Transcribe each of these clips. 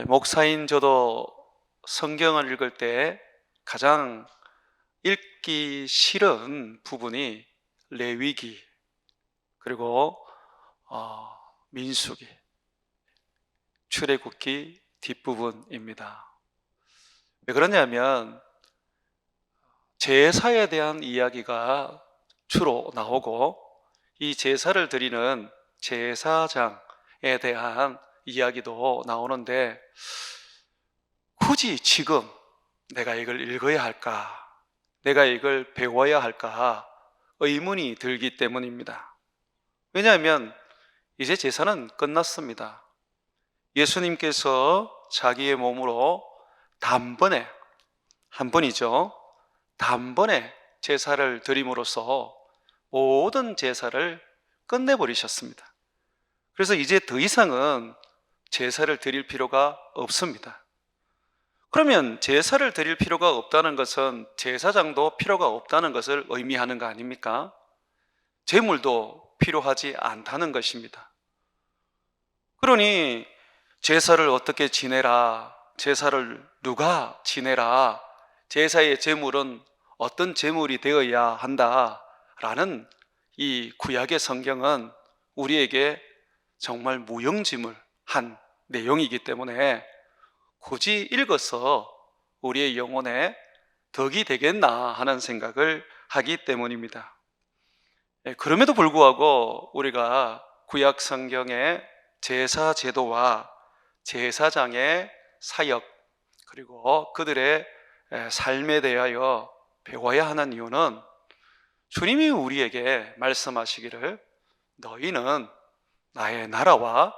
목사인 저도 성경을 읽을 때 가장 읽기 싫은 부분이 레위기 그리고 민수기, 출애굽기 뒷부분입니다. 왜 그러냐면 제사에 대한 이야기가 주로 나오고 이 제사를 드리는 제사장에 대한 이야기도 나오는데 굳이 지금 내가 이걸 읽어야 할까? 내가 이걸 배워야 할까? 의문이 들기 때문입니다. 왜냐하면 이제 제사는 끝났습니다. 예수님께서 자기의 몸으로 단번에, 한 번이죠. 단번에 제사를 드림으로써 모든 제사를 끝내버리셨습니다. 그래서 이제 더 이상은 제사를 드릴 필요가 없습니다. 그러면 제사를 드릴 필요가 없다는 것은 제사장도 필요가 없다는 것을 의미하는 거 아닙니까? 제물도 필요하지 않다는 것입니다. 그러니 제사를 어떻게 지내라, 제사를 누가 지내라, 제사의 제물은 어떤 제물이 되어야 한다라는 이 구약의 성경은 우리에게 정말 무용지물한 내용이기 때문에 굳이 읽어서 우리의 영혼에 덕이 되겠나 하는 생각을 하기 때문입니다. 그럼에도 불구하고 우리가 구약 성경의 제사 제도와 제사장의 사역 그리고 그들의 삶에 대하여 배워야 하는 이유는 주님이 우리에게 말씀하시기를 너희는 나의 나라와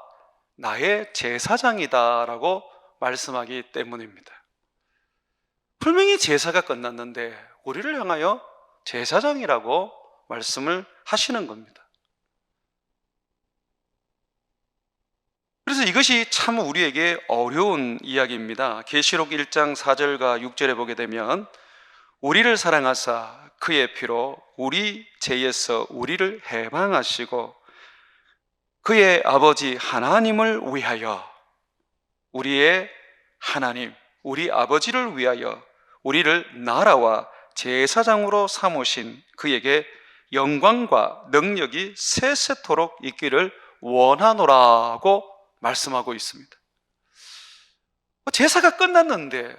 나의 제사장이다 라고 말씀하기 때문입니다. 분명히 제사가 끝났는데 우리를 향하여 제사장이라고 말씀을 하시는 겁니다. 그래서 이것이 참 우리에게 어려운 이야기입니다. 계시록 1장 4절과 6절에 보게 되면 우리를 사랑하사 그의 피로 우리 죄에서 우리를 해방하시고 그의 아버지 하나님을 위하여 우리의 하나님, 우리 아버지를 위하여 우리를 나라와 제사장으로 삼으신 그에게 영광과 능력이 세세토록 있기를 원하노라고 말씀하고 있습니다. 제사가 끝났는데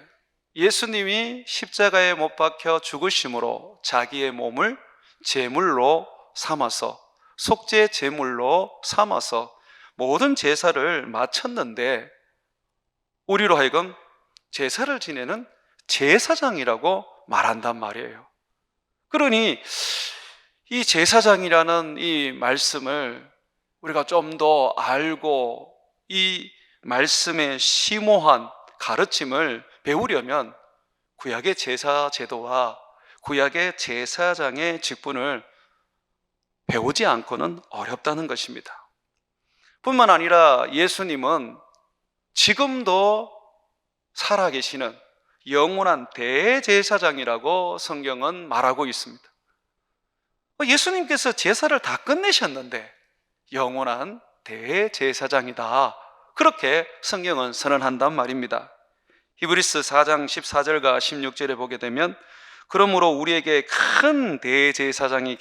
예수님이 십자가에 못 박혀 죽으심으로 자기의 몸을 제물로 삼아서 속죄 제물로 삼아서 모든 제사를 마쳤는데 우리로 하여금 제사를 지내는 제사장이라고 말한단 말이에요. 그러니 이 제사장이라는 이 말씀을 우리가 좀 더 알고 이 말씀의 심오한 가르침을 배우려면 구약의 제사 제도와 구약의 제사장의 직분을 배우지 않고는 어렵다는 것입니다. 뿐만 아니라 예수님은 지금도 살아계시는 영원한 대제사장이라고 성경은 말하고 있습니다. 예수님께서 제사를 다 끝내셨는데 영원한 대제사장이다, 그렇게 성경은 선언한단 말입니다. 히브리서 4장 14절과 16절에 보게 되면 그러므로 우리에게 큰 대제사장이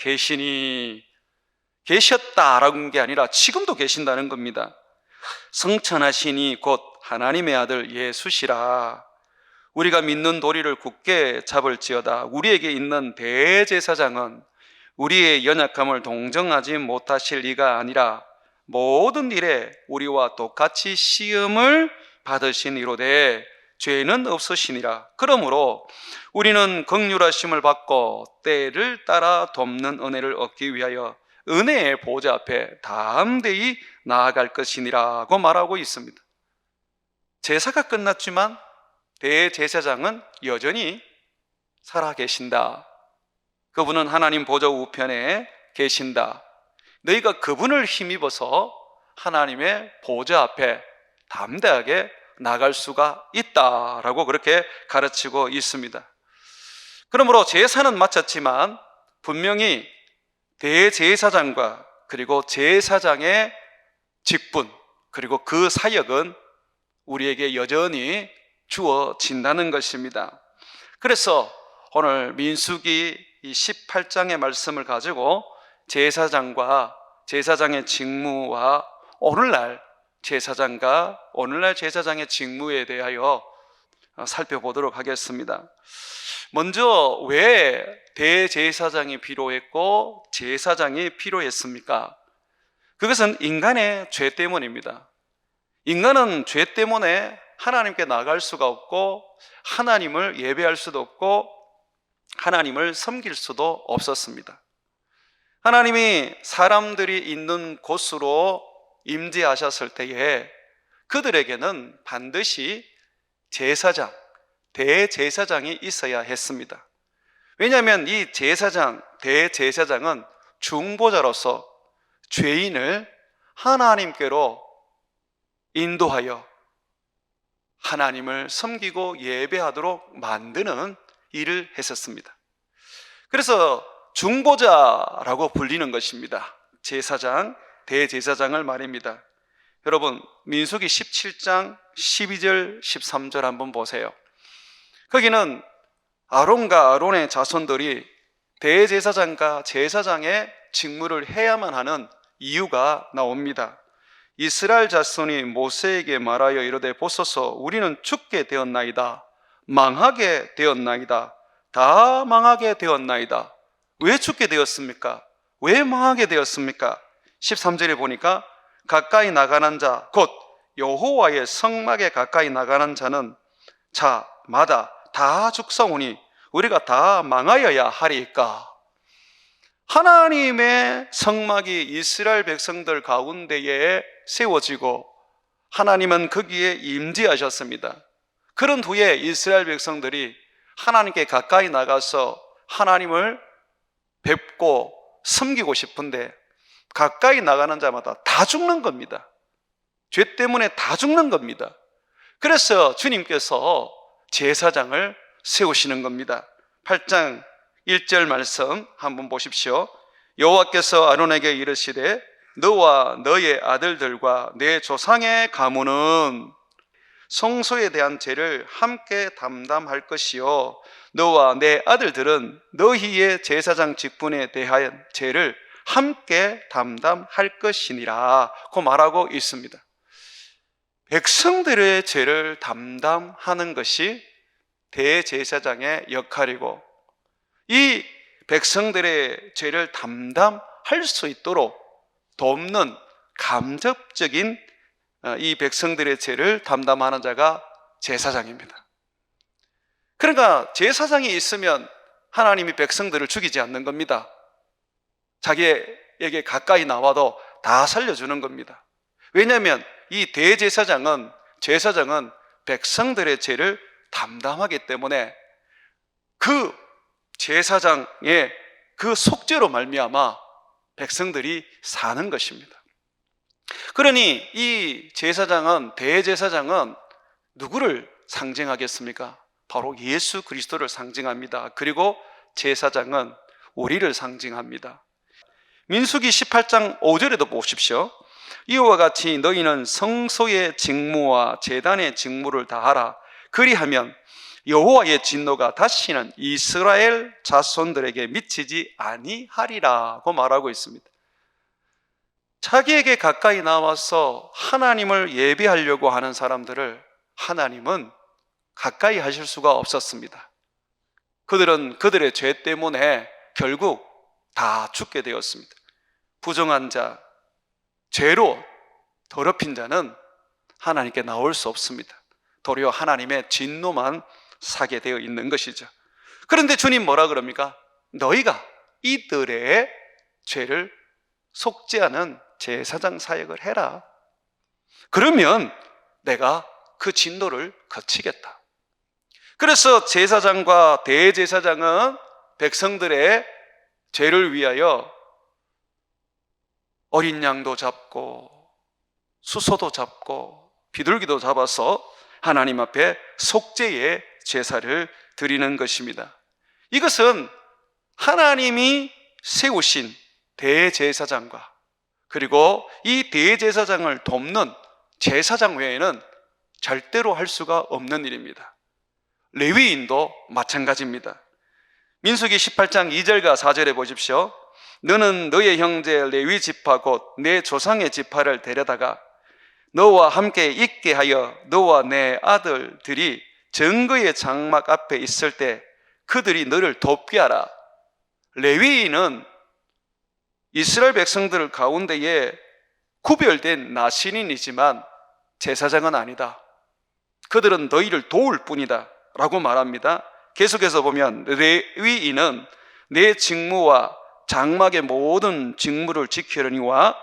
계셨다라는 게 아니라 지금도 계신다는 겁니다. 성천하시니 곧 하나님의 아들 예수시라. 우리가 믿는 도리를 굳게 잡을지어다. 우리에게 있는 대제사장은 우리의 연약함을 동정하지 못하실 이가 아니라 모든 일에 우리와 똑같이 시험을 받으신 이로되 죄는 없으시니라. 그러므로 우리는 긍휼하심을 받고 때를 따라 돕는 은혜를 얻기 위하여 은혜의 보좌 앞에 담대히 나아갈 것이니라고 말하고 있습니다. 제사가 끝났지만 대제사장은 여전히 살아계신다. 그분은 하나님 보좌 우편에 계신다. 너희가 그분을 힘입어서 하나님의 보좌 앞에 담대하게 나갈 수가 있다라고 그렇게 가르치고 있습니다. 그러므로 제사는 마쳤지만 분명히 대제사장과 그리고 제사장의 직분 그리고 그 사역은 우리에게 여전히 주어진다는 것입니다. 그래서 오늘 민수기 18장의 말씀을 가지고 제사장과 제사장의 직무와 오늘날 제사장의 직무에 대하여 살펴보도록 하겠습니다. 먼저 왜 대제사장이 필요했고 제사장이 필요했습니까? 그것은 인간의 죄 때문입니다. 인간은 죄 때문에 하나님께 나갈 수가 없고 하나님을 예배할 수도 없고 하나님을 섬길 수도 없었습니다. 하나님이 사람들이 있는 곳으로 임재하셨을 때에 그들에게는 반드시 제사장, 대제사장이 있어야 했습니다. 왜냐하면 이 대제사장은 중보자로서 죄인을 하나님께로 인도하여 하나님을 섬기고 예배하도록 만드는 일을 했었습니다. 그래서 중보자라고 불리는 것입니다. 제사장, 대제사장을 말입니다. 여러분, 민수기 17장 12절 13절 한번 보세요. 거기는 아론과 아론의 자손들이 대제사장과 제사장의 직무를 해야만 하는 이유가 나옵니다. 이스라엘 자손이 모세에게 말하여 이르되 보소서 우리는 죽게 되었나이다. 망하게 되었나이다. 다 망하게 되었나이다. 왜 죽게 되었습니까? 왜 망하게 되었습니까? 13절에 보니까 가까이 나가는 자, 곧 여호와의 성막에 가까이 나가는 자마다 다 죽사오니 우리가 다 망하여야 하리까? 하나님의 성막이 이스라엘 백성들 가운데에 세워지고 하나님은 거기에 임재하셨습니다. 그런 후에 이스라엘 백성들이 하나님께 가까이 나가서 하나님을 뵙고 섬기고 싶은데 가까이 나가는 자마다 다 죽는 겁니다. 죄 때문에 다 죽는 겁니다. 그래서 주님께서 제사장을 세우시는 겁니다. 8장 1절 말씀 한번 보십시오. 여호와께서 아론에게 이르시되 너와 너의 아들들과 내 조상의 가문은 성소에 대한 죄를 함께 담당할 것이요 너와 내 아들들은 너희의 제사장 직분에 대한 죄를 함께 담당할 것이니라 고 말하고 있습니다. 백성들의 죄를 담당하는 것이 대제사장의 역할이고 이 백성들의 죄를 담당할 수 있도록 돕는 간접적인 이 백성들의 죄를 담당하는 자가 제사장입니다. 그러니까 제사장이 있으면 하나님이 백성들을 죽이지 않는 겁니다. 자기에게 가까이 나와도 다 살려주는 겁니다. 왜냐하면 이 대제사장은 백성들의 죄를 담당하기 때문에 그 제사장의 그 속죄로 말미암아 백성들이 사는 것입니다. 그러니 이 대제사장은 누구를 상징하겠습니까? 바로 예수 그리스도를 상징합니다. 그리고 제사장은 우리를 상징합니다. 민수기 18장 5절에도 보십시오. 이와 같이 너희는 성소의 직무와 제단의 직무를 다하라. 그리하면 여호와의 진노가 다시는 이스라엘 자손들에게 미치지 아니하리라고 말하고 있습니다. 자기에게 가까이 나와서 하나님을 예배하려고 하는 사람들을 하나님은 가까이 하실 수가 없었습니다. 그들은 그들의 죄 때문에 결국 다 죽게 되었습니다. 부정한 자, 죄로 더럽힌 자는 하나님께 나올 수 없습니다. 도리어 하나님의 진노만 사게 되어 있는 것이죠. 그런데 주님 뭐라 그럽니까? 너희가 이들의 죄를 속죄하는 제사장 사역을 해라. 그러면 내가 그 진노를 거치겠다. 그래서 제사장과 대제사장은 백성들의 죄를 위하여 어린 양도 잡고 수소도 잡고 비둘기도 잡아서 하나님 앞에 속죄의 제사를 드리는 것입니다. 이것은 하나님이 세우신 대제사장과 그리고 이 대제사장을 돕는 제사장 외에는 절대로 할 수가 없는 일입니다. 레위인도 마찬가지입니다. 민수기 18장 2절과 4절에 보십시오. 너는 너의 형제 레위 지파 곧 내 조상의 지파를 데려다가 너와 함께 있게 하여 너와 내 아들들이 증거의 장막 앞에 있을 때 그들이 너를 돕게 하라. 레위인은 이스라엘 백성들 가운데에 구별된 나신인이지만 제사장은 아니다. 그들은 너희를 도울 뿐이다 라고 말합니다. 계속해서 보면 레위인은 내 직무와 장막의 모든 직무를 지키려니와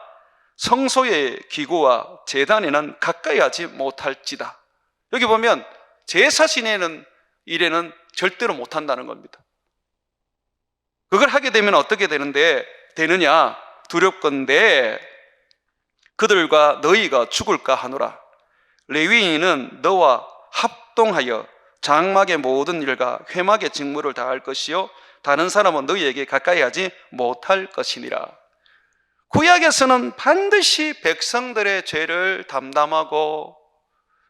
성소의 기구와 제단에는 가까이 하지 못할지다. 여기 보면 제사 지내는 일에는 절대로 못한다는 겁니다. 그걸 하게 되면 어떻게 되느냐? 두렵건대 그들과 너희가 죽을까 하노라. 레위인은 너와 합동하여 장막의 모든 일과 회막의 직무를 다할 것이요 다른 사람은 너희에게 가까이 하지 못할 것이니라. 구약에서는 반드시 백성들의 죄를 담당하고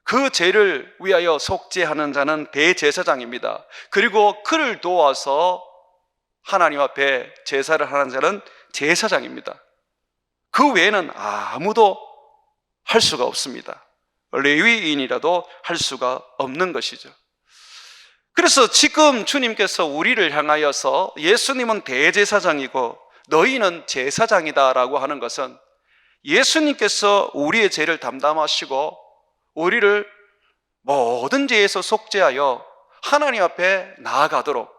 그 죄를 위하여 속죄하는 자는 대제사장입니다. 그리고 그를 도와서 하나님 앞에 제사를 하는 자는 제사장입니다. 그 외에는 아무도 할 수가 없습니다. 레위인이라도 할 수가 없는 것이죠. 그래서 지금 주님께서 우리를 향하여서 예수님은 대제사장이고 너희는 제사장이다라고 하는 것은 예수님께서 우리의 죄를 담당하시고 우리를 모든 죄에서 속죄하여 하나님 앞에 나아가도록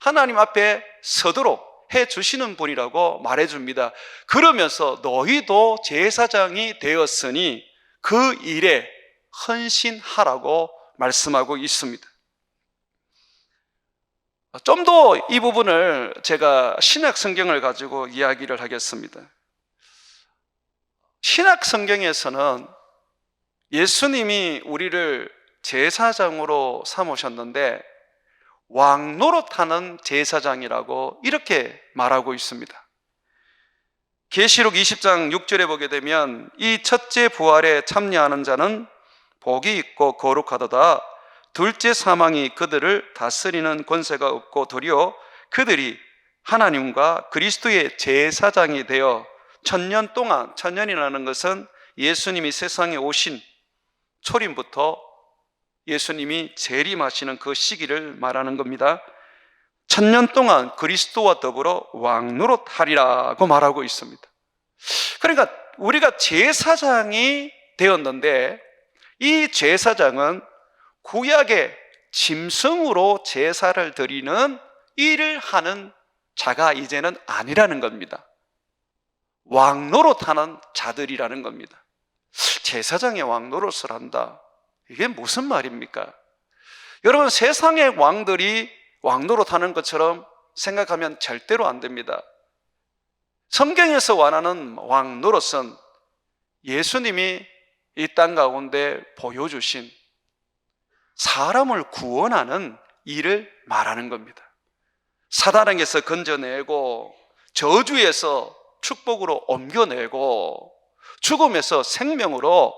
하나님 앞에 서도록 해주시는 분이라고 말해줍니다. 그러면서 너희도 제사장이 되었으니 그 일에 헌신하라고 말씀하고 있습니다. 좀 더 이 부분을 제가 신약 성경을 가지고 이야기를 하겠습니다. 신약 성경에서는 예수님이 우리를 제사장으로 삼으셨는데 왕 노릇하는 제사장이라고 이렇게 말하고 있습니다. 계시록 20장 6절에 보게 되면 이 첫째 부활에 참여하는 자는 복이 있고 거룩하도다. 둘째 사망이 그들을 다스리는 권세가 없고 도리어 그들이 하나님과 그리스도의 제사장이 되어 천년 동안, 천년이라는 것은 예수님이 세상에 오신 초림부터 예수님이 재림하시는 그 시기를 말하는 겁니다. 천년 동안 그리스도와 더불어 왕노릇하리라고 말하고 있습니다. 그러니까 우리가 제사장이 되었는데 이 제사장은 구약의 짐승으로 제사를 드리는 일을 하는 자가 이제는 아니라는 겁니다. 왕노릇하는 자들이라는 겁니다. 제사장의 왕노릇을 한다. 이게 무슨 말입니까? 여러분, 세상의 왕들이 왕노릇하는 것처럼 생각하면 절대로 안 됩니다. 성경에서 말하는 왕노릇은 예수님이 이 땅 가운데 보여주신 사람을 구원하는 일을 말하는 겁니다. 사단에게서 건져내고 저주에서 축복으로 옮겨내고 죽음에서 생명으로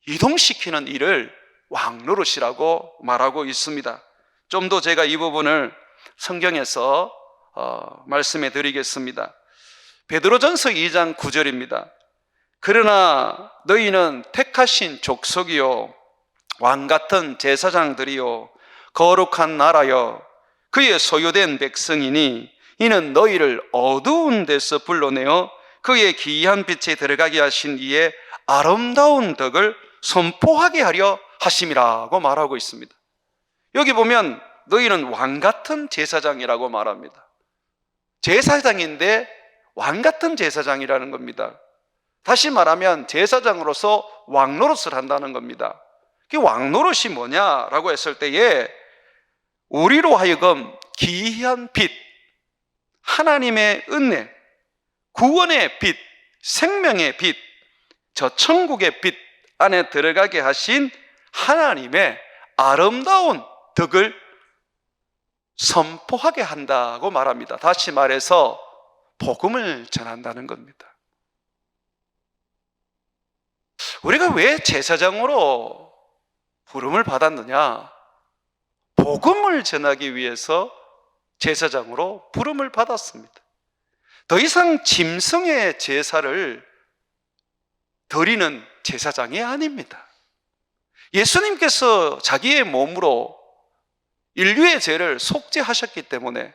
이동시키는 일을 왕노릇이라고 말하고 있습니다. 좀 더 제가 이 부분을 성경에서 말씀해 드리겠습니다. 베드로전서 2장 9절입니다. 그러나 너희는 택하신 족속이요 왕같은 제사장들이요 거룩한 나라여 그의 소유된 백성이니 이는 너희를 어두운 데서 불러내어 그의 기이한 빛에 들어가게 하신 이의 아름다운 덕을 선포하게 하려 하심이라고 말하고 있습니다. 여기 보면 너희는 왕같은 제사장이라고 말합니다. 제사장인데 왕같은 제사장이라는 겁니다. 다시 말하면 제사장으로서 왕노릇을 한다는 겁니다. 그 왕노릇이 뭐냐라고 했을 때에 우리로 하여금 기이한 빛, 하나님의 은혜, 구원의 빛, 생명의 빛, 저 천국의 빛 안에 들어가게 하신 하나님의 아름다운 덕을 선포하게 한다고 말합니다. 다시 말해서 복음을 전한다는 겁니다. 우리가 왜 제사장으로 부름을 받았느냐? 복음을 전하기 위해서 제사장으로 부름을 받았습니다. 더 이상 짐승의 제사를 드리는 제사장이 아닙니다. 예수님께서 자기의 몸으로 인류의 죄를 속죄하셨기 때문에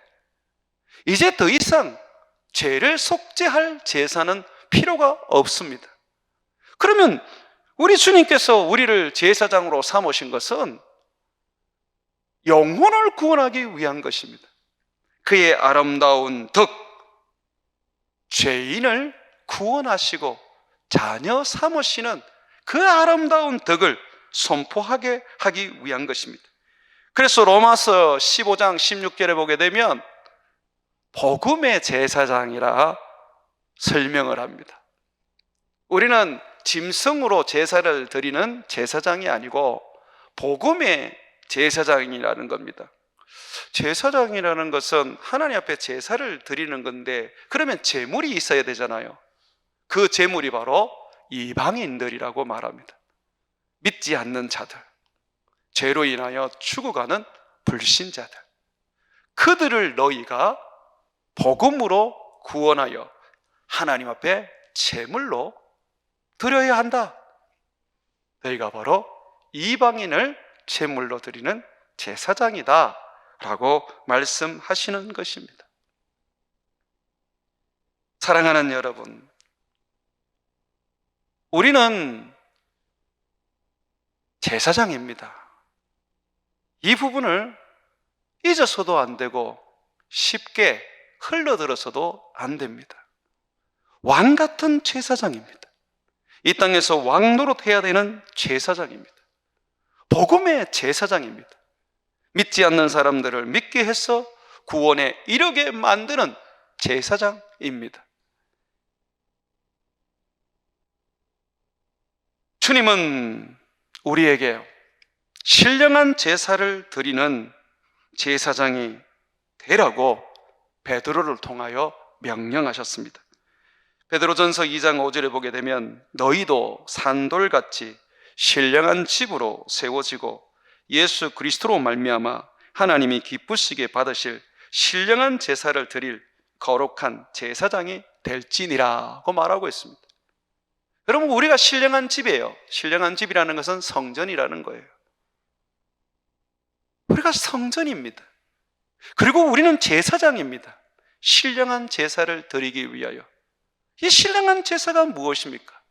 이제 더 이상 죄를 속죄할 제사는 필요가 없습니다. 그러면 우리 주님께서 우리를 제사장으로 삼으신 것은 영혼을 구원하기 위한 것입니다. 그의 아름다운 덕, 죄인을 구원하시고 자녀 삼으시는 그 아름다운 덕을 선포하게 하기 위한 것입니다. 그래서 로마서 15장 16절에 보게 되면 복음의 제사장이라 설명을 합니다. 우리는 짐승으로 제사를 드리는 제사장이 아니고 복음의 제사장이라는 겁니다. 제사장이라는 것은 하나님 앞에 제사를 드리는 건데, 그러면 제물이 있어야 되잖아요. 그 제물이 바로 이방인들이라고 말합니다. 믿지 않는 자들, 죄로 인하여 죽어가는 불신자들, 그들을 너희가 복음으로 구원하여 하나님 앞에 제물로 드려야 한다. 너희가 바로 이방인을 제물로 드리는 제사장이다 라고 말씀하시는 것입니다. 사랑하는 여러분, 우리는 제사장입니다. 이 부분을 잊어서도 안 되고 쉽게 흘러들어서도 안 됩니다. 왕 같은 제사장입니다. 이 땅에서 왕 노릇해야 되는 제사장입니다. 복음의 제사장입니다. 믿지 않는 사람들을 믿게 해서 구원에 이르게 만드는 제사장입니다. 주님은 우리에게 신령한 제사를 드리는 제사장이 되라고 베드로를 통하여 명령하셨습니다. 베드로전서 2장 5절에 보게 되면 너희도 산돌같이 신령한 집으로 세워지고 예수 그리스도로 말미암아 하나님이 기쁘시게 받으실 신령한 제사를 드릴 거룩한 제사장이 될지니라고 말하고 있습니다. 여러분, 우리가 신령한 집이에요. 신령한 집이라는 것은 성전이라는 거예요. 우리가 성전입니다. 그리고 우리는 제사장입니다. 신령한 제사를 드리기 위하여. 이 신령한 제사가 무엇입니까?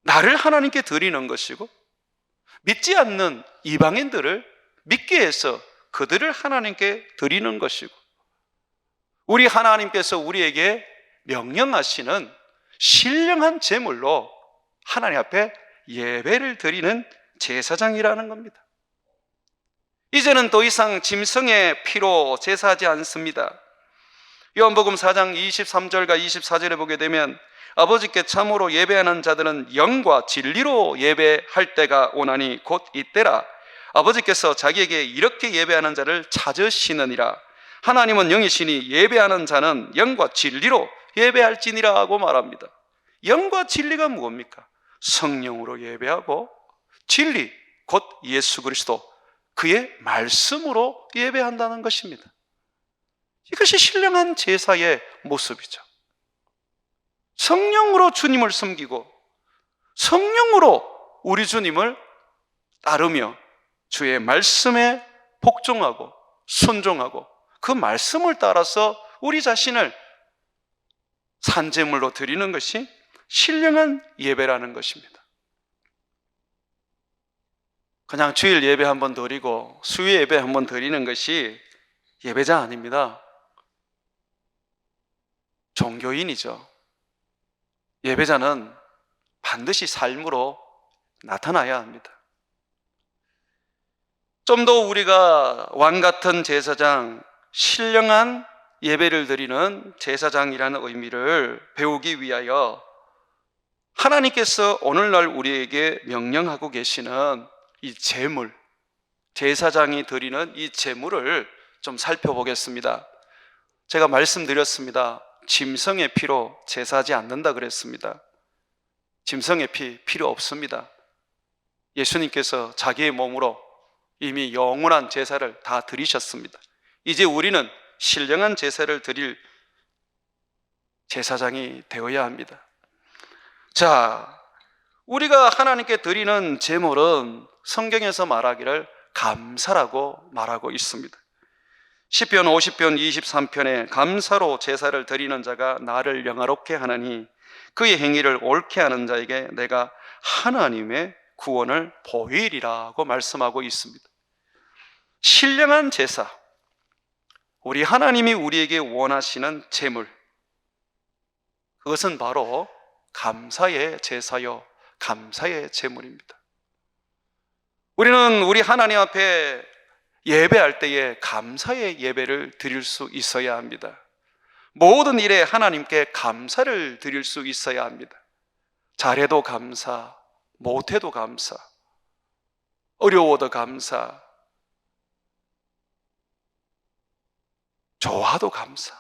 나를 하나님께 드리는 것이고, 믿지 않는 이방인들을 믿게 해서 그들을 하나님께 드리는 것이고, 우리 하나님께서 우리에게 명령하시는 신령한 제물로 하나님 앞에 예배를 드리는 제사장이라는 겁니다. 이제는 더 이상 짐승의 피로 제사하지 않습니다. 요한복음 4장 23절과 24절에 보게 되면 아버지께 참으로 예배하는 자들은 영과 진리로 예배할 때가 오나니 곧 이때라. 아버지께서 자기에게 이렇게 예배하는 자를 찾으시느니라. 하나님은 영이시니 예배하는 자는 영과 진리로 예배할지니라 하고 말합니다. 영과 진리가 무엇입니까? 성령으로 예배하고 진리, 곧 예수 그리스도, 그의 말씀으로 예배한다는 것입니다. 이것이 신령한 제사의 모습이죠. 성령으로 주님을 섬기고 성령으로 우리 주님을 따르며 주의 말씀에 복종하고 순종하고 그 말씀을 따라서 우리 자신을 산제물로 드리는 것이 신령한 예배라는 것입니다. 그냥 주일 예배 한번 드리고 수요 예배 한번 드리는 것이 예배자 아닙니다. 종교인이죠. 예배자는 반드시 삶으로 나타나야 합니다. 좀 더 우리가 왕 같은 제사장, 신령한 예배를 드리는 제사장이라는 의미를 배우기 위하여 하나님께서 오늘날 우리에게 명령하고 계시는 이 제물, 제사장이 드리는 이 제물을 좀 살펴보겠습니다. 제가 말씀드렸습니다. 짐승의 피로 제사하지 않는다 그랬습니다. 짐승의 피 필요 없습니다. 예수님께서 자기의 몸으로 이미 영원한 제사를 다 드리셨습니다. 이제 우리는 신령한 제사를 드릴 제사장이 되어야 합니다. 자, 우리가 하나님께 드리는 제물은 성경에서 말하기를 감사라고 말하고 있습니다. 시편 50편 23편에 감사로 제사를 드리는 자가 나를 영화롭게 하나니 그의 행위를 옳게 하는 자에게 내가 하나님의 구원을 보이리라고 말씀하고 있습니다. 신령한 제사, 우리 하나님이 우리에게 원하시는 제물, 그것은 바로 감사의 제사요 감사의 제물입니다. 우리는 우리 하나님 앞에 예배할 때에 감사의 예배를 드릴 수 있어야 합니다. 모든 일에 하나님께 감사를 드릴 수 있어야 합니다. 잘해도 감사, 못해도 감사, 어려워도 감사, 좋아도 감사,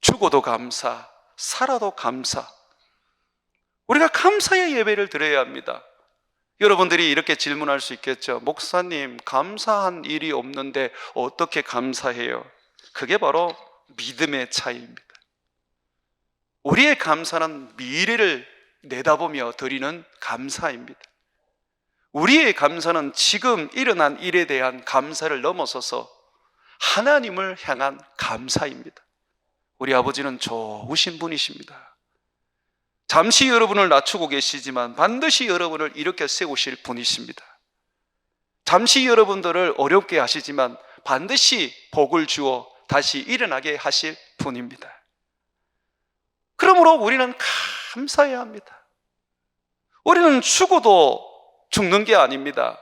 죽어도 감사, 살아도 감사. 우리가 감사의 예배를 드려야 합니다. 여러분들이 이렇게 질문할 수 있겠죠. 목사님, 감사한 일이 없는데 어떻게 감사해요? 그게 바로 믿음의 차이입니다. 우리의 감사는 미래를 내다보며 드리는 감사입니다. 우리의 감사는 지금 일어난 일에 대한 감사를 넘어서서 하나님을 향한 감사입니다. 우리 아버지는 좋으신 분이십니다. 잠시 여러분을 낮추고 계시지만 반드시 여러분을 일으켜 세우실 분이십니다. 잠시 여러분들을 어렵게 하시지만 반드시 복을 주어 다시 일어나게 하실 분입니다. 그러므로 우리는 감사해야 합니다. 우리는 죽어도 죽는 게 아닙니다.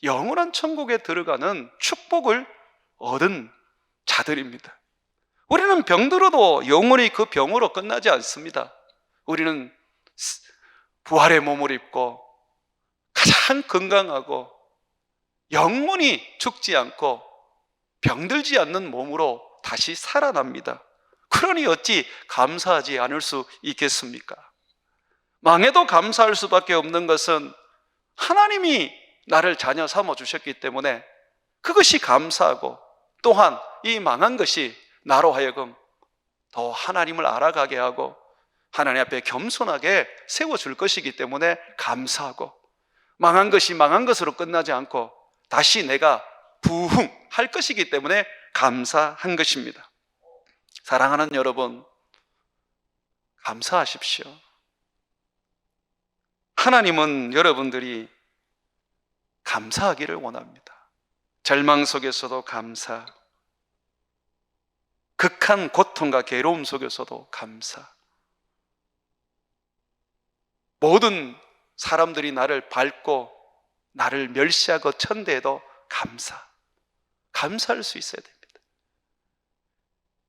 영원한 천국에 들어가는 축복을 얻은 자들입니다. 우리는 병들어도 영원히 그 병으로 끝나지 않습니다. 우리는 부활의 몸을 입고 가장 건강하고 영원히 죽지 않고 병들지 않는 몸으로 다시 살아납니다. 그러니 어찌 감사하지 않을 수 있겠습니까? 망해도 감사할 수밖에 없는 것은 하나님이 나를 자녀 삼아 주셨기 때문에 그것이 감사하고, 또한 이 망한 것이 나로 하여금 더 하나님을 알아가게 하고 하나님 앞에 겸손하게 세워줄 것이기 때문에 감사하고, 망한 것이 망한 것으로 끝나지 않고 다시 내가 부흥할 것이기 때문에 감사한 것입니다. 사랑하는 여러분, 감사하십시오. 하나님은 여러분들이 감사하기를 원합니다. 절망 속에서도 감사, 극한 고통과 괴로움 속에서도 감사, 모든 사람들이 나를 밟고 나를 멸시하고 천대해도 감사할 수 있어야 됩니다.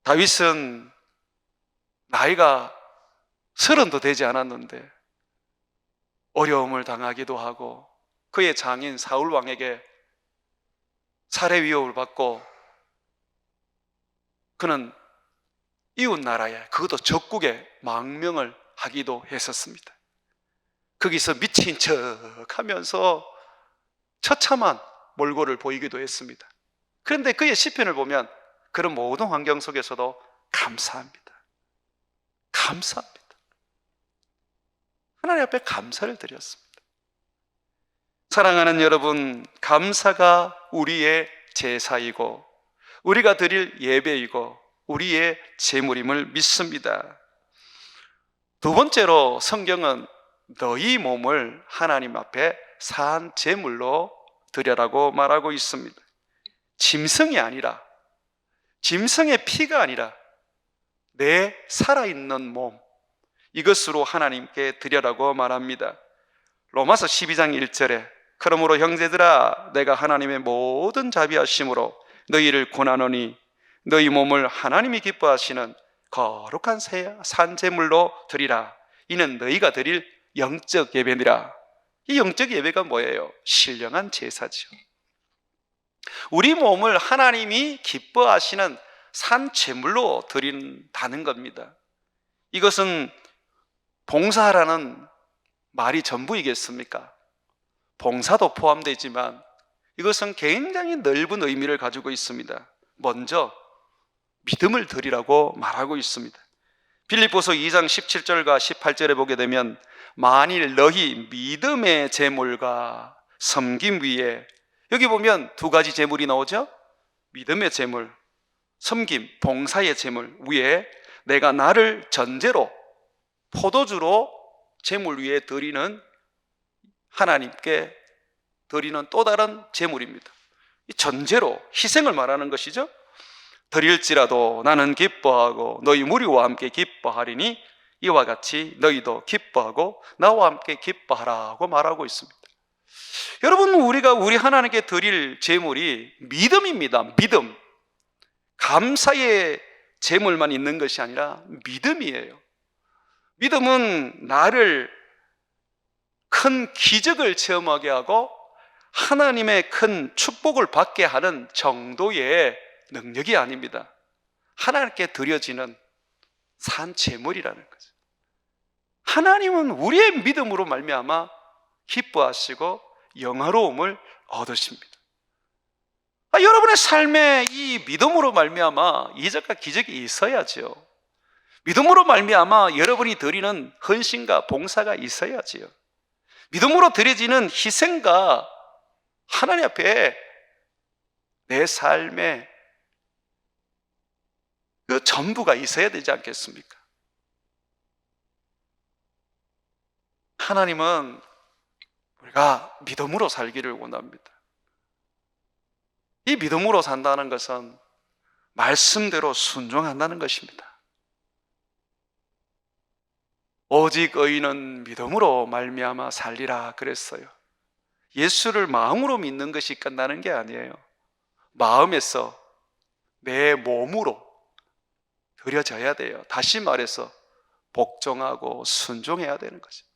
다윗은 나이가 30도 되지 않았는데 어려움을 당하기도 하고 그의 장인 사울 왕에게 살해 위협을 받고 그는 이웃 나라에, 그것도 적국에 망명을 하기도 했었습니다. 거기서 미친 척 하면서 처참한 몰골을 보이기도 했습니다. 그런데 그의 시편을 보면 그런 모든 환경 속에서도 감사합니다. 하나님 앞에 감사를 드렸습니다. 사랑하는 여러분, 감사가 우리의 제사이고 우리가 드릴 예배이고 우리의 제물임을 믿습니다. 두 번째로 성경은 너희 몸을 하나님 앞에 산 제물로 드려라고 말하고 있습니다. 짐승이 아니라, 짐승의 피가 아니라 내 살아있는 몸, 이것으로 하나님께 드려라고 말합니다. 로마서 12장 1절에 그러므로 형제들아, 내가 하나님의 모든 자비하심으로 너희를 권하노니 너희 몸을 하나님이 기뻐하시는 거룩한 산 제물로 드리라. 이는 너희가 드릴 영적 예배니라. 이 영적 예배가 뭐예요? 신령한 제사죠. 우리 몸을 하나님이 기뻐하시는 산 제물로 드린다는 겁니다. 이것은 봉사하라는 말이 전부이겠습니까? 봉사도 포함되지만 이것은 굉장히 넓은 의미를 가지고 있습니다. 먼저 믿음을 드리라고 말하고 있습니다. 빌립보서 2장 17절과 18절에 보게 되면 만일 너희 믿음의 제물과 섬김 위에, 여기 보면 두 가지 제물이 나오죠. 믿음의 제물, 섬김, 봉사의 제물 위에 내가 나를 전제로 포도주로 제물 위에 드리는, 하나님께 드리는 또 다른 제물입니다. 이 전제로 희생을 말하는 것이죠. 드릴지라도 나는 기뻐하고 너희 무리와 함께 기뻐하리니 이와 같이 너희도 기뻐하고 나와 함께 기뻐하라고 말하고 있습니다. 여러분, 우리가 우리 하나님께 드릴 제물이 믿음입니다. 믿음. 감사의 제물만 있는 것이 아니라 믿음이에요. 믿음은 나를 큰 기적을 체험하게 하고 하나님의 큰 축복을 받게 하는 정도의 능력이 아닙니다. 하나님께 드려지는 산 제물이라는 거죠. 하나님은 우리의 믿음으로 말미암아 기뻐하시고 영화로움을 얻으십니다. 여러분의 삶에 이 믿음으로 말미암아 이적과 기적이 있어야죠. 믿음으로 말미암아 여러분이 드리는 헌신과 봉사가 있어야지요. 믿음으로 드려지는 희생과 하나님 앞에 내 삶에 그 전부가 있어야 되지 않겠습니까? 하나님은 우리가 믿음으로 살기를 원합니다. 이 믿음으로 산다는 것은 말씀대로 순종한다는 것입니다. 오직 의인은 믿음으로 말미암아 살리라 그랬어요. 예수를 마음으로 믿는 것이 끝나는 게 아니에요. 마음에서 내 몸으로 드려져야 돼요. 다시 말해서 복종하고 순종해야 되는 거죠.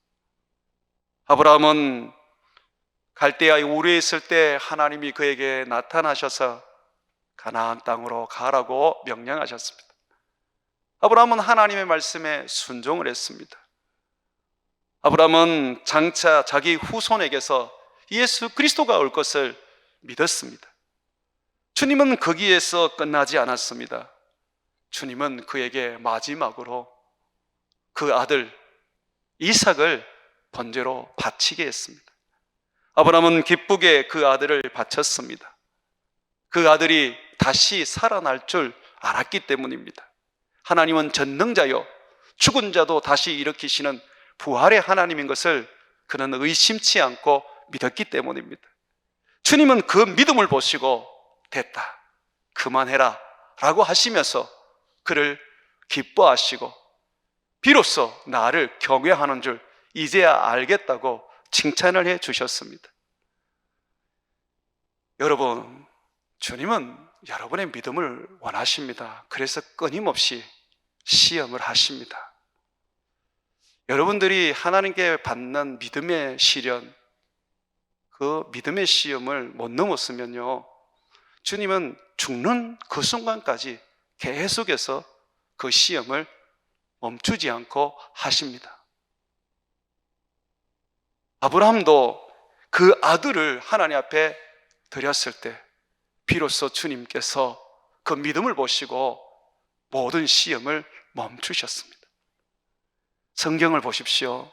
아브라함은 갈대아에 우르에 있을 때 하나님이 그에게 나타나셔서 가나안 땅으로 가라고 명령하셨습니다. 아브라함은 하나님의 말씀에 순종을 했습니다. 아브라함은 장차 자기 후손에게서 예수 그리스도가 올 것을 믿었습니다. 주님은 거기에서 끝나지 않았습니다. 주님은 그에게 마지막으로 그 아들 이삭을 번제로 바치게 했습니다. 아브라함은 기쁘게 그 아들을 바쳤습니다. 그 아들이 다시 살아날 줄 알았기 때문입니다. 하나님은 전능자요 죽은 자도 다시 일으키시는 부활의 하나님인 것을 그는 의심치 않고 믿었기 때문입니다. 주님은 그 믿음을 보시고 됐다, 그만해라 라고 하시면서 그를 기뻐하시고 비로소 나를 경외하는 줄 이제야 알겠다고 칭찬을 해 주셨습니다. 여러분, 주님은 여러분의 믿음을 원하십니다. 그래서 끊임없이 시험을 하십니다. 여러분들이 하나님께 받는 믿음의 시련, 그 믿음의 시험을 못 넘었으면요, 주님은 죽는 그 순간까지 계속해서 그 시험을 멈추지 않고 하십니다. 아브라함도 그 아들을 하나님 앞에 드렸을 때 비로소 주님께서 그 믿음을 보시고 모든 시험을 멈추셨습니다. 성경을 보십시오.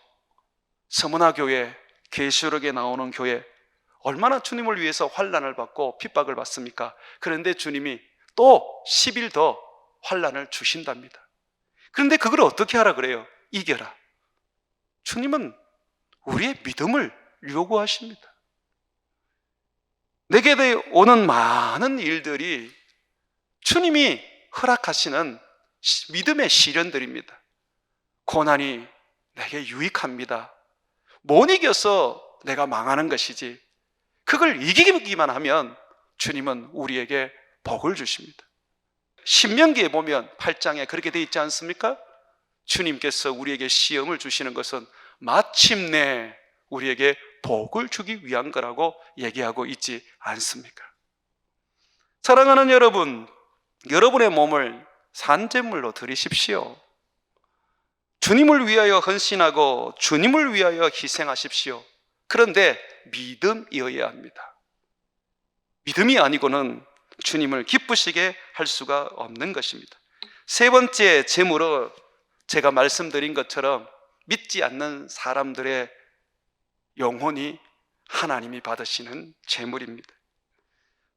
서문화 교회, 계시록에 나오는 교회, 얼마나 주님을 위해서 환난을 받고 핍박을 받습니까? 그런데 주님이 또 10일 더 환난을 주신답니다. 그런데 그걸 어떻게 하라 그래요? 이겨라. 주님은 우리의 믿음을 요구하십니다. 내게 오는 많은 일들이 주님이 허락하시는 믿음의 시련들입니다. 고난이 내게 유익합니다. 못 이겨서 내가 망하는 것이지, 그걸 이기기만 하면 주님은 우리에게 복을 주십니다. 신명기에 보면 8장에 그렇게 되어 있지 않습니까? 주님께서 우리에게 시험을 주시는 것은 마침내 우리에게 복을 주기 위한 거라고 얘기하고 있지 않습니까? 사랑하는 여러분, 여러분의 몸을 산제물로 드리십시오. 주님을 위하여 헌신하고 주님을 위하여 희생하십시오. 그런데 믿음이어야 합니다. 믿음이 아니고는 주님을 기쁘시게 할 수가 없는 것입니다. 세 번째 제물은 제가 말씀드린 것처럼 믿지 않는 사람들의 영혼이 하나님이 받으시는 제물입니다.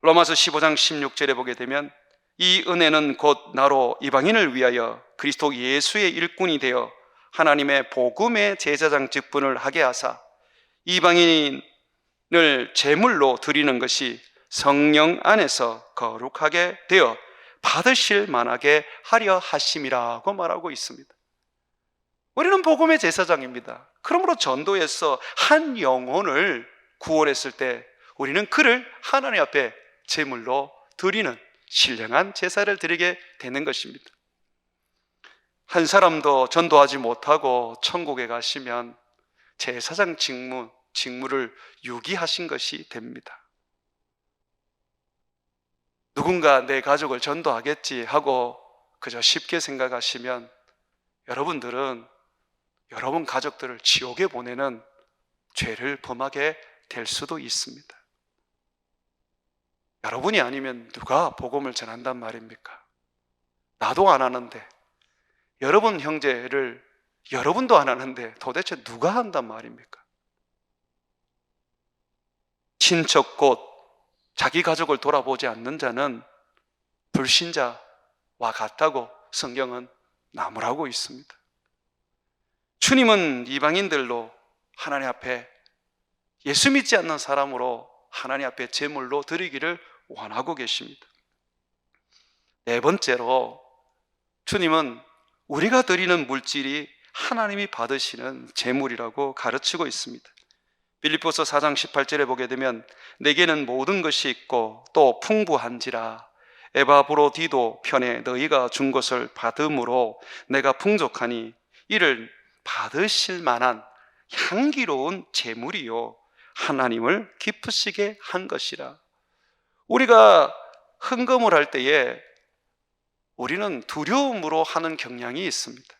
로마서 15장 16절에 보게 되면 이 은혜는 곧 나로 이방인을 위하여 그리스도 예수의 일꾼이 되어 하나님의 복음의 제사장 직분을 하게 하사 이방인을 제물로 드리는 것이 성령 안에서 거룩하게 되어 받으실 만하게 하려 하심이라고 말하고 있습니다. 우리는 복음의 제사장입니다. 그러므로 전도에서 한 영혼을 구원했을 때 우리는 그를 하나님 앞에 제물로 드리는 신령한 제사를 드리게 되는 것입니다. 한 사람도 전도하지 못하고 천국에 가시면 제사장 직무를 유기하신 것이 됩니다. 누군가 내 가족을 전도하겠지 하고 그저 쉽게 생각하시면 여러분들은 여러분 가족들을 지옥에 보내는 죄를 범하게 될 수도 있습니다. 여러분이 아니면 누가 복음을 전한단 말입니까? 나도 안 하는데, 여러분 형제를 여러분도 안 하는데 도대체 누가 한단 말입니까? 친척 곧 자기 가족을 돌아보지 않는 자는 불신자와 같다고 성경은 나무라고 있습니다. 주님은 이방인들로 하나님 앞에 예수 믿지 않는 사람으로 하나님 앞에 제물로 드리기를 원하고 계십니다. 네 번째로 주님은 우리가 드리는 물질이 하나님이 받으시는 제물이라고 가르치고 있습니다. 빌립보서 4장 18절에 보게 되면 내게는 모든 것이 있고 또 풍부한지라 에바브로디도 편에 너희가 준 것을 받음으로 내가 풍족하니 이를 받으실 만한 향기로운 제물이요 하나님을 기쁘시게 한 것이라. 우리가 헌금을 할 때에 우리는 두려움으로 하는 경향이 있습니다.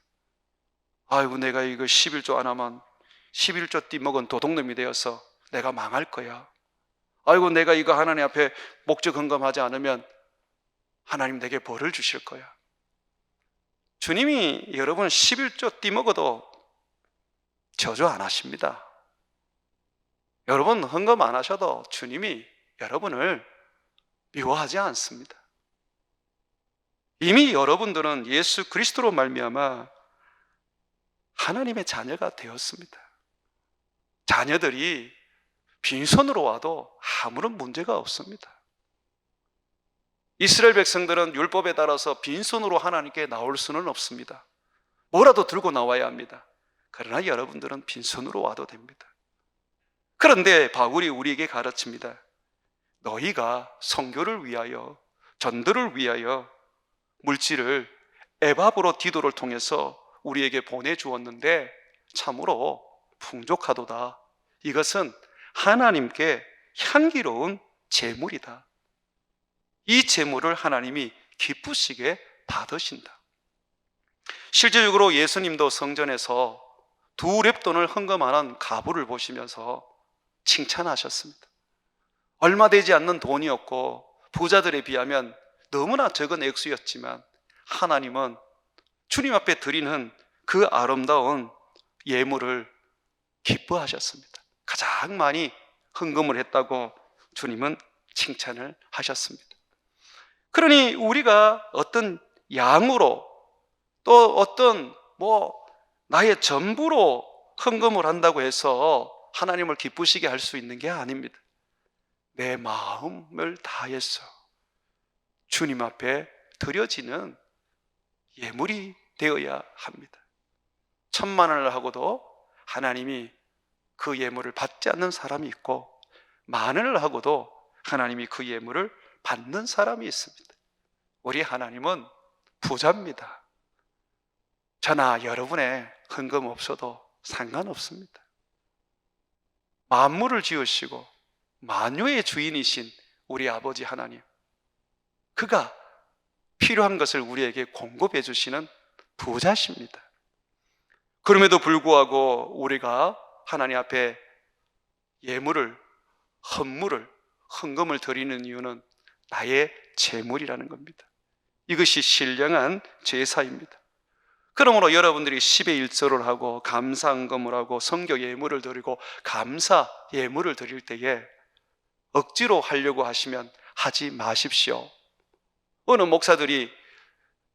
아이고 내가 이거 11조 안 하면 11조 띠먹은 도둑놈이 되어서 내가 망할 거야. 아이고 내가 이거 하나님 앞에 목적 헌금하지 않으면 하나님 내게 벌을 주실 거야. 주님이 여러분 11조 띠먹어도 저주 안 하십니다. 여러분 헌금 안 하셔도 주님이 여러분을 미워하지 않습니다. 이미 여러분들은 예수 그리스도로 말미암아 하나님의 자녀가 되었습니다. 자녀들이 빈손으로 와도 아무런 문제가 없습니다. 이스라엘 백성들은 율법에 따라서 빈손으로 하나님께 나올 수는 없습니다. 뭐라도 들고 나와야 합니다. 그러나 여러분들은 빈손으로 와도 됩니다. 그런데 바울이 우리에게 가르칩니다. 너희가 선교를 위하여, 전도를 위하여 물질을 에바브로디도를 통해서 우리에게 보내주었는데 참으로 풍족하도다. 이것은 하나님께 향기로운 제물이다. 이 제물을 하나님이 기쁘시게 받으신다. 실제적으로 예수님도 성전에서 2렙돈을 헌금하는 과부를 보시면서 칭찬하셨습니다. 얼마 되지 않는 돈이었고 부자들에 비하면 너무나 적은 액수였지만 하나님은 주님 앞에 드리는 그 아름다운 예물을 기뻐하셨습니다. 가장 많이 헌금을 했다고 주님은 칭찬을 하셨습니다. 그러니 우리가 어떤 양으로 또 어떤 나의 전부로 헌금을 한다고 해서 하나님을 기쁘시게 할 수 있는 게 아닙니다. 내 마음을 다해서 주님 앞에 드려지는 예물이 되어야 합니다. 1,000,000원을 하고도 하나님이 그 예물을 받지 않는 사람이 있고 10,000원을 하고도 하나님이 그 예물을 받는 사람이 있습니다. 우리 하나님은 부자입니다. 저나 여러분의 헌금 없어도 상관없습니다. 만물을 지으시고 만유의 주인이신 우리 아버지 하나님, 그가 필요한 것을 우리에게 공급해 주시는 부자십니다. 그럼에도 불구하고 우리가 하나님 앞에 예물을, 헌물을, 헌금을 드리는 이유는 나의 재물이라는 겁니다. 이것이 신령한 제사입니다. 그러므로 여러분들이 10의 1조를 하고 감사헌금을 하고 성교 예물을 드리고 감사 예물을 드릴 때에 억지로 하려고 하시면 하지 마십시오. 어느 목사들이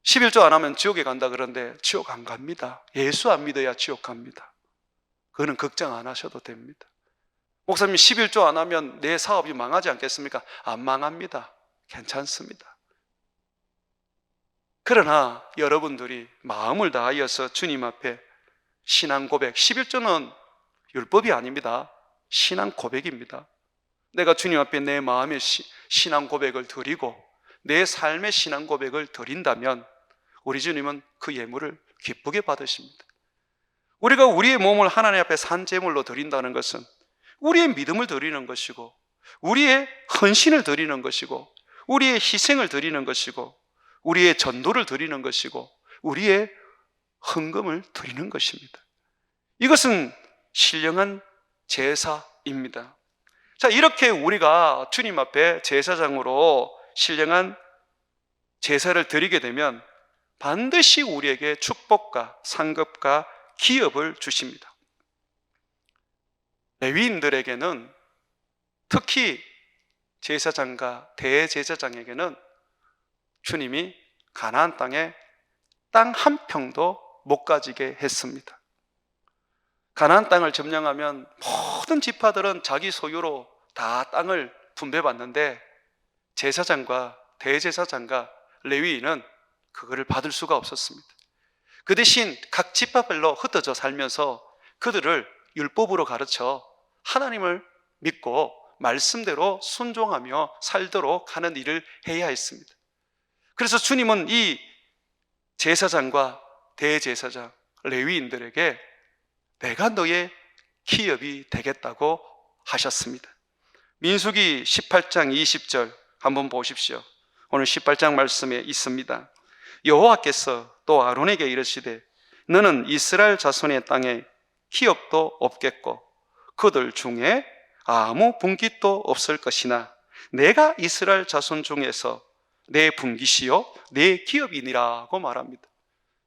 11조 안 하면 지옥에 간다 그러는데 지옥 안 갑니다. 예수 안 믿어야 지옥 갑니다. 그거는 걱정 안 하셔도 됩니다. 목사님 11조 안 하면 내 사업이 망하지 않겠습니까? 안 망합니다. 괜찮습니다. 그러나 여러분들이 마음을 다하여서 주님 앞에 신앙 고백, 11조는 율법이 아닙니다. 신앙 고백입니다. 내가 주님 앞에 내 마음의 신앙 고백을 드리고 내 삶의 신앙 고백을 드린다면 우리 주님은 그 예물을 기쁘게 받으십니다. 우리가 우리의 몸을 하나님 앞에 산제물로 드린다는 것은 우리의 믿음을 드리는 것이고 우리의 헌신을 드리는 것이고 우리의 희생을 드리는 것이고 우리의 전도를 드리는 것이고 우리의 헌금을 드리는 것입니다. 이것은 신령한 제사입니다. 자, 이렇게 우리가 주님 앞에 제사장으로 신령한 제사를 드리게 되면 반드시 우리에게 축복과 상급과 기업을 주십니다. 레위인들에게는, 특히 제사장과 대제사장에게는 주님이 가나안 땅에 땅 한 평도 못 가지게 했습니다. 가나안 땅을 점령하면 모든 지파들은 자기 소유로 다 땅을 분배받는데 제사장과 대제사장과 레위인은 그거를 받을 수가 없었습니다. 그 대신 각 지파별로 흩어져 살면서 그들을 율법으로 가르쳐 하나님을 믿고 말씀대로 순종하며 살도록 하는 일을 해야 했습니다. 그래서 주님은 이 제사장과 대제사장, 레위인들에게 내가 너의 기업이 되겠다고 하셨습니다. 민수기 18장 20절 한번 보십시오. 오늘 18장 말씀에 있습니다. 여호와께서 또 아론에게 이르시되 너는 이스라엘 자손의 땅에 기업도 없겠고 그들 중에 아무 분깃도 없을 것이나 내가 이스라엘 자손 중에서 내 분깃이요 내 기업이니라고 말합니다.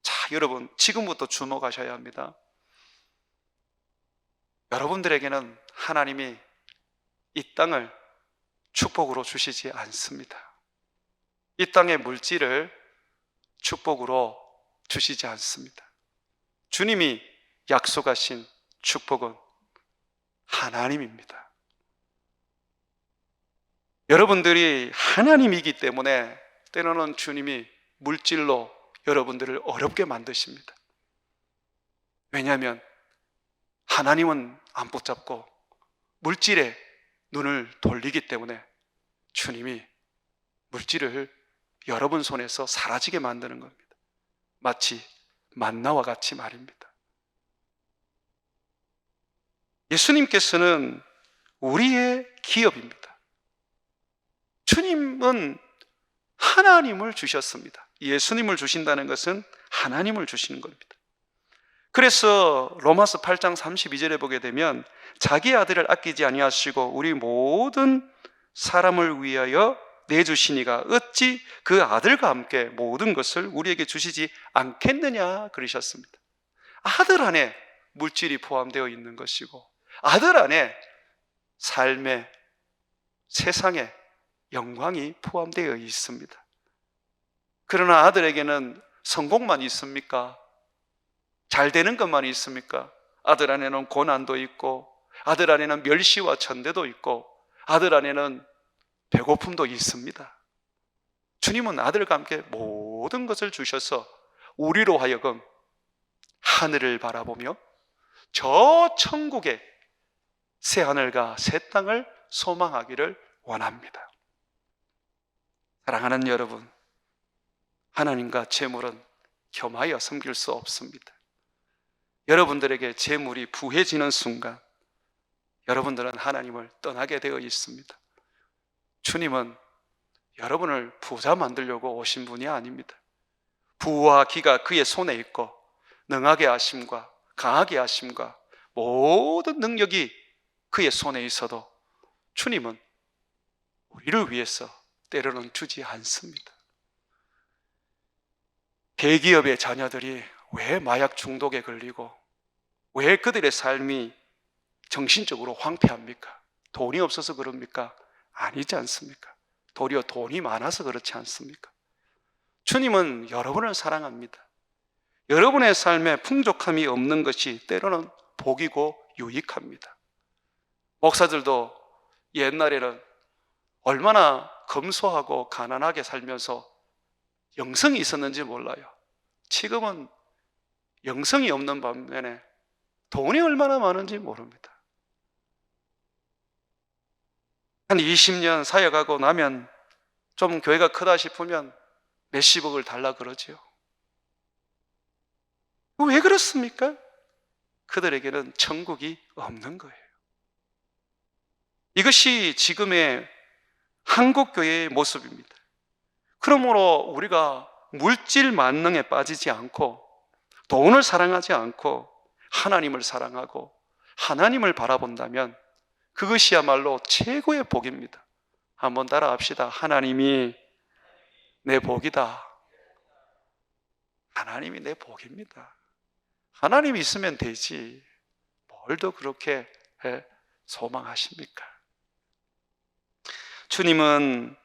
자, 여러분 지금부터 주목하셔야 합니다. 여러분들에게는 하나님이 이 땅을 축복으로 주시지 않습니다. 이 땅의 물질을 축복으로 주시지 않습니다. 주님이 약속하신 축복은 하나님입니다. 여러분들이 하나님이기 때문에 때로는 주님이 물질로 여러분들을 어렵게 만드십니다. 왜냐하면 하나님은 안 붙잡고 물질에 눈을 돌리기 때문에 주님이 물질을 여러분 손에서 사라지게 만드는 겁니다. 마치 만나와 같이 말입니다. 예수님께서는 우리의 기업입니다. 주님은 하나님을 주셨습니다. 예수님을 주신다는 것은 하나님을 주시는 겁니다. 그래서 로마서 8장 32절에 보게 되면 자기 아들을 아끼지 아니하시고 우리 모든 사람을 위하여 내주시니가 어찌 그 아들과 함께 모든 것을 우리에게 주시지 않겠느냐 그러셨습니다. 아들 안에 물질이 포함되어 있는 것이고 아들 안에 삶의 세상의 영광이 포함되어 있습니다. 그러나 아들에게는 성공만 있습니까? 잘 되는 것만 있습니까? 아들 안에는 고난도 있고 아들 안에는 멸시와 천대도 있고 아들 안에는 배고픔도 있습니다. 주님은 아들과 함께 모든 것을 주셔서 우리로 하여금 하늘을 바라보며 저 천국의 새 하늘과 새 땅을 소망하기를 원합니다. 사랑하는 여러분, 하나님과 재물은 겸하여 섬길 수 없습니다. 여러분들에게 재물이 부해지는 순간 여러분들은 하나님을 떠나게 되어 있습니다. 주님은 여러분을 부자 만들려고 오신 분이 아닙니다. 부와 기가 그의 손에 있고 능하게 하심과 강하게 하심과 모든 능력이 그의 손에 있어도 주님은 우리를 위해서 때로는 주지 않습니다. 대기업의 자녀들이 왜 마약 중독에 걸리고 왜 그들의 삶이 정신적으로 황폐합니까? 돈이 없어서 그럽니까? 아니지 않습니까? 도리어 돈이 많아서 그렇지 않습니까? 주님은 여러분을 사랑합니다. 여러분의 삶에 풍족함이 없는 것이 때로는 복이고 유익합니다. 목사들도 옛날에는 얼마나 검소하고 가난하게 살면서 영성이 있었는지 몰라요. 지금은 영성이 없는 반면에 돈이 얼마나 많은지 모릅니다. 한 20년 사역하고 나면 좀 교회가 크다 싶으면 몇십억을 달라 그러지요. 왜 그렇습니까? 그들에게는 천국이 없는 거예요. 이것이 지금의 한국교회의 모습입니다. 그러므로 우리가 물질 만능에 빠지지 않고 돈을 사랑하지 않고 하나님을 사랑하고 하나님을 바라본다면 그것이야말로 최고의 복입니다. 한번 따라합시다. 하나님이 내 복이다. 하나님이 내 복입니다. 하나님이 있으면 되지 뭘 더 그렇게 소망하십니까? 주님은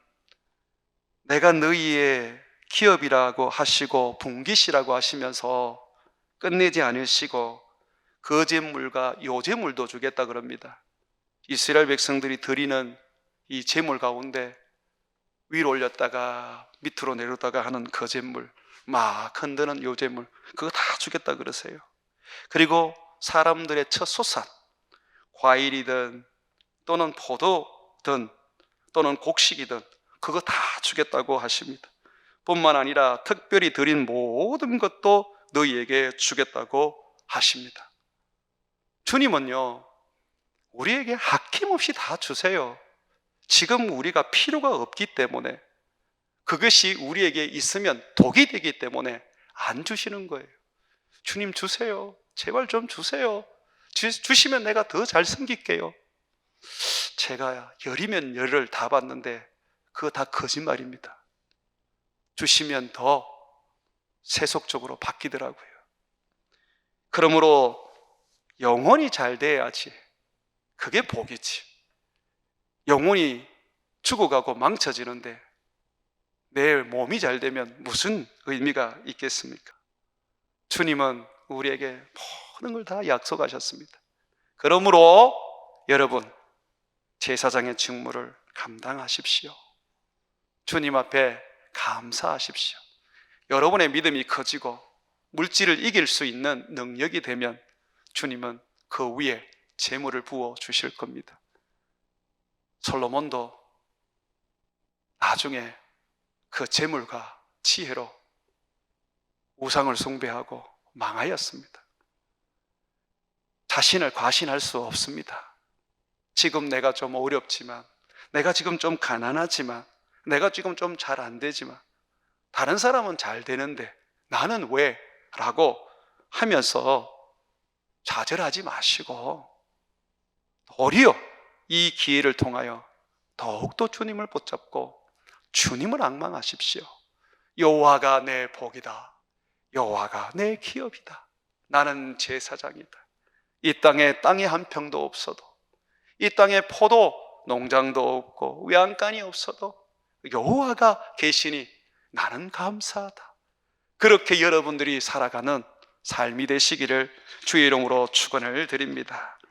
내가 너희의 기업이라고 하시고 분깃이라고 하시면서 끝내지 않으시고 거제물과 요제물도 주겠다 그럽니다. 이스라엘 백성들이 드리는 이 제물 가운데 위로 올렸다가 밑으로 내렸다가 하는 거제물, 막 흔드는 요제물, 그거 다 주겠다 그러세요. 그리고 사람들의 첫 소산, 과일이든 또는 포도든 또는 곡식이든 그거 다 주겠다고 하십니다. 뿐만 아니라 특별히 드린 모든 것도 너희에게 주겠다고 하십니다. 주님은요, 우리에게 아낌없이 다 주세요. 지금 우리가 필요가 없기 때문에, 그것이 우리에게 있으면 독이 되기 때문에 안 주시는 거예요. 주님 주세요. 제발 좀 주세요. 주시면 내가 더 잘 섬길게요. 제가 열이면 열을 다 봤는데 그거 다 거짓말입니다. 주시면 더 세속적으로 바뀌더라고요. 그러므로 영혼이 잘 돼야지 그게 복이지. 영혼이 죽어가고 망쳐지는데 내 몸이 잘 되면 무슨 의미가 있겠습니까? 주님은 우리에게 모든 걸 다 약속하셨습니다. 그러므로 여러분, 제사장의 직무를 감당하십시오. 주님 앞에 감사하십시오. 여러분의 믿음이 커지고 물질을 이길 수 있는 능력이 되면 주님은 그 위에 재물을 부어 주실 겁니다. 솔로몬도 나중에 그 재물과 지혜로 우상을 숭배하고 망하였습니다. 자신을 과신할 수 없습니다. 지금 내가 좀 어렵지만, 내가 지금 좀 가난하지만, 내가 지금 좀 잘 안 되지만, 다른 사람은 잘 되는데 나는 왜? 라고 하면서 좌절하지 마시고 도리어 이 기회를 통하여 더욱더 주님을 붙잡고 주님을 앙망하십시오. 여호와가 내 복이다. 여호와가 내 기업이다. 나는 제사장이다. 이 땅에 한 평도 없어도, 이 땅에 포도 농장도 없고 외양간이 없어도 여호와가 계시니 나는 감사하다. 그렇게 여러분들이 살아가는 삶이 되시기를 주의 이름으로 축원을 드립니다.